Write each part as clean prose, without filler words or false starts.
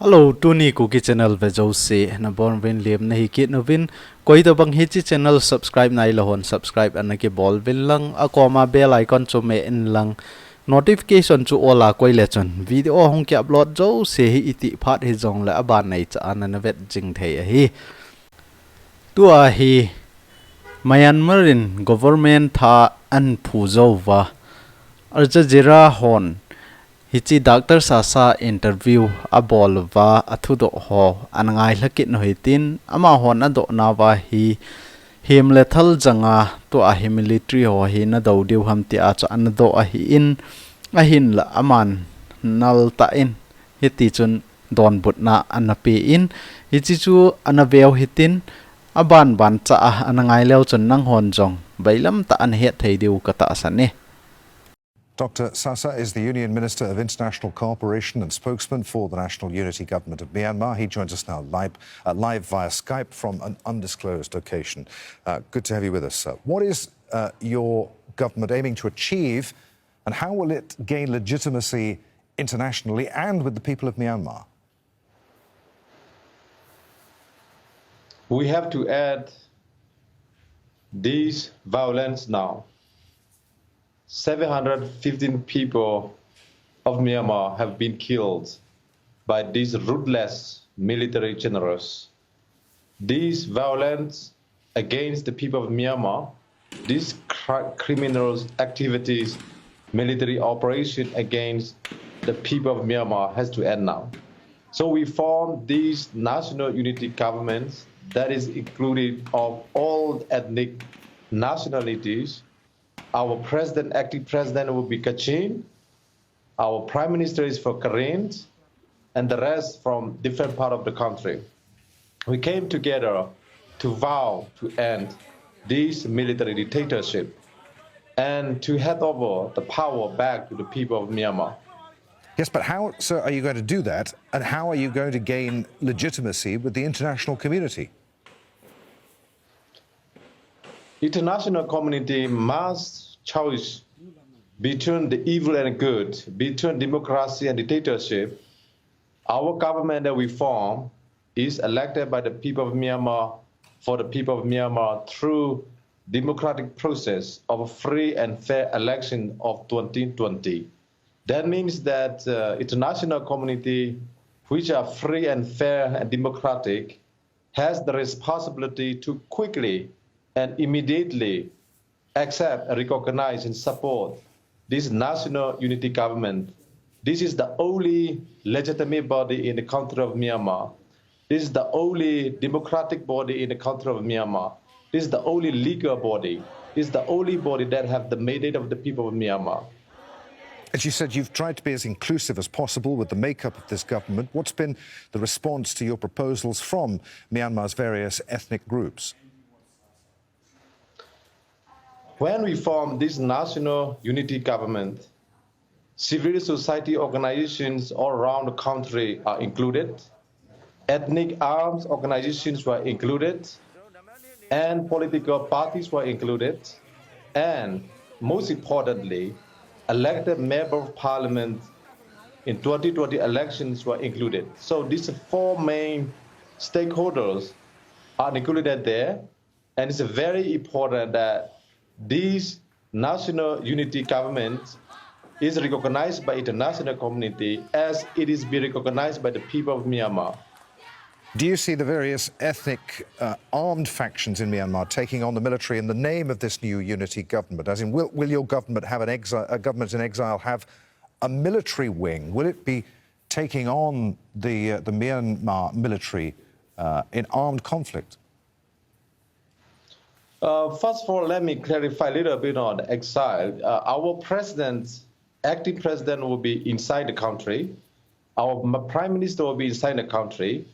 Hello, Tuni KUKI channel ve jose na bon vin liam na hikit no vin koi to bang hichi channel subscribe nai lahon subscribe an ke bol vin lang a koma bell icon chu me in lang notification chu ola koi le chon video hong ke upload jo se hi iti phat hi jong la aban nei cha an na vet jing thei a hi tu a hi Myanmarin government tha an phu zo wa Aljazeera hon hichi Dr. Sasa interview a bolwa Athudoh ho anangai hlakit no hitin ama hon ado na wa hi him lethal janga to a hi military ho hi na do diu ham ti a cha an do a hi in a hin la aman nal ta in hiti chun don but na anapi in hichi chu anaveu hitin aban ban cha anangai leo chun nang hon jong bailam ta an het thei diu ka ta sani. Dr. Sasa is the Union Minister of International Cooperation and spokesman for the National Unity Government of Myanmar. He joins us now live via Skype from an undisclosed location. Good to have you with us, sir. What is your government aiming to achieve, and how will it gain legitimacy internationally and with the people of Myanmar? We have to end this violence now. 715 people of Myanmar have been killed by these ruthless military generals. This violence against the people of Myanmar, these criminal activities, military operation against the people of Myanmar has to end now. So we formed these national unity governments that is included of all ethnic nationalities. Our president, acting president will be Kachin. Our prime minister is for Karen, and the rest from different part of the country. We came together to vow to end this military dictatorship and to hand over the power back to the people of Myanmar. Yes, but how, sir, are you going to do that? And how are you going to gain legitimacy with the international community? International community must choose between the evil and good, between democracy and dictatorship. Our government that we form is elected by the people of Myanmar for the people of Myanmar through democratic process of a free and fair election of 2020. That means that international community, which are free and fair and democratic, has the responsibility to quickly and immediately accept, recognize, and support this national unity government. This is the only legitimate body in the country of Myanmar. This is the only democratic body in the country of Myanmar. This is the only legal body. This is the only body that have the mandate of the people of Myanmar. As you said, you've tried to be as inclusive as possible with the makeup of this government. What's been the response to your proposals from Myanmar's various ethnic groups? When we formed this national unity government, civil society organizations all around the country are included, ethnic arms organizations were included, and political parties were included, and most importantly, elected member of parliament in 2020 elections were included. So these four main stakeholders are included there, and it's very important that this national unity government is recognized by international community as it is being recognized by the people of Myanmar. Do you see the various ethnic armed factions in Myanmar taking on the military in the name of this new unity government? As in, will your government have a government in exile have a military wing? Will it be taking on the Myanmar military in armed conflict? First of all, let me clarify a little bit on exile. Our president, acting president, will be inside the country. Our prime minister will be inside the country.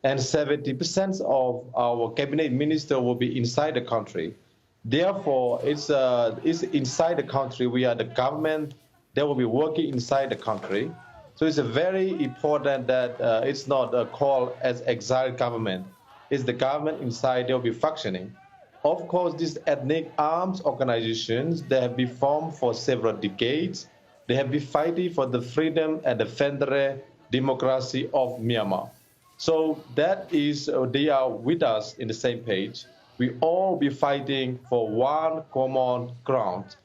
And 70% of our cabinet minister will be inside the country. Therefore, it's inside the country. We are the government that will be working inside the country. So it's very important that it's not called as exiled government. It's the government inside, they'll be functioning. Of course, these ethnic arms organizations, they have been formed for several decades. They have been fighting for the freedom and the federal democracy of Myanmar. So that is, they are with us in the same page. We all be fighting for one common ground.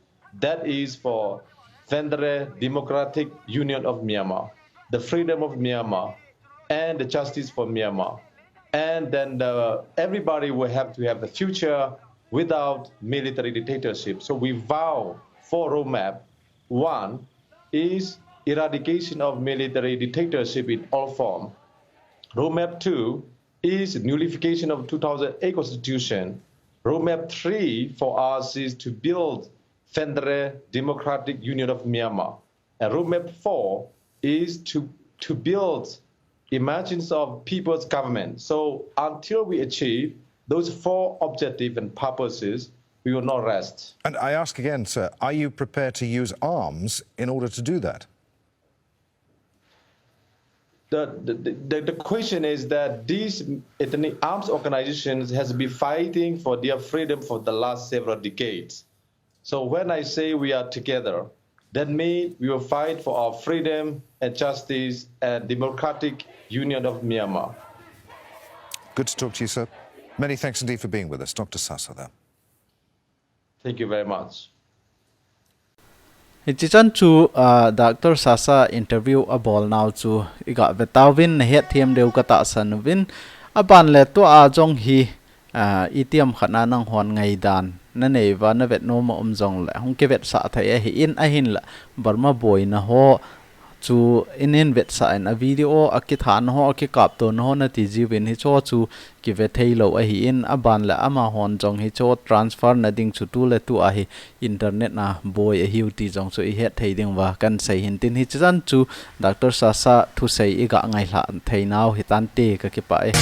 That is for Federal Democratic Union of Myanmar, the freedom of Myanmar, and the justice for Myanmar. And then everybody will have to have the future without military dictatorship. So we vow for roadmap. One is eradication of military dictatorship in all forms. Roadmap 2 is nullification of 2008 Constitution. Roadmap 3 for us is to build Federal Democratic Union of Myanmar. And roadmap 4 is to build emergence of people's government. So until we achieve those 4 objectives and purposes, we will not rest. And I ask again, sir, are you prepared to use arms in order to do that? The question is that these ethnic arms organizations has been fighting for their freedom for the last several decades. So when I say we are together, that means we will fight for our freedom and justice and democratic union of Myanmar. Good to talk to you, sir. Many thanks indeed for being with us. Dr. Sasa there. Thank you very much. Hichan chu Dr. Sasa interview a ball now chu iga betawin na het thiam deu ka ta sanwin aban le to a jong hi itiam khana nang hon ngai dan na nei wa na vet no ma jong le hong ke vet sa thai hi in a hin la barma boy na ho chu in vet sa in a video a ki than ho a ki kap to no na ti ji win hi cho chu ki ve thei lo a hi in aban la ama hon jong hi cho transfer na ding chu tu le tu a hi internet na boy a hiu ti jong so i het thei ding wa kan sei hin tin hi chan chu Dr. Sasa thu sei i ga ngai hla thei naw hi tan te ka ki pa e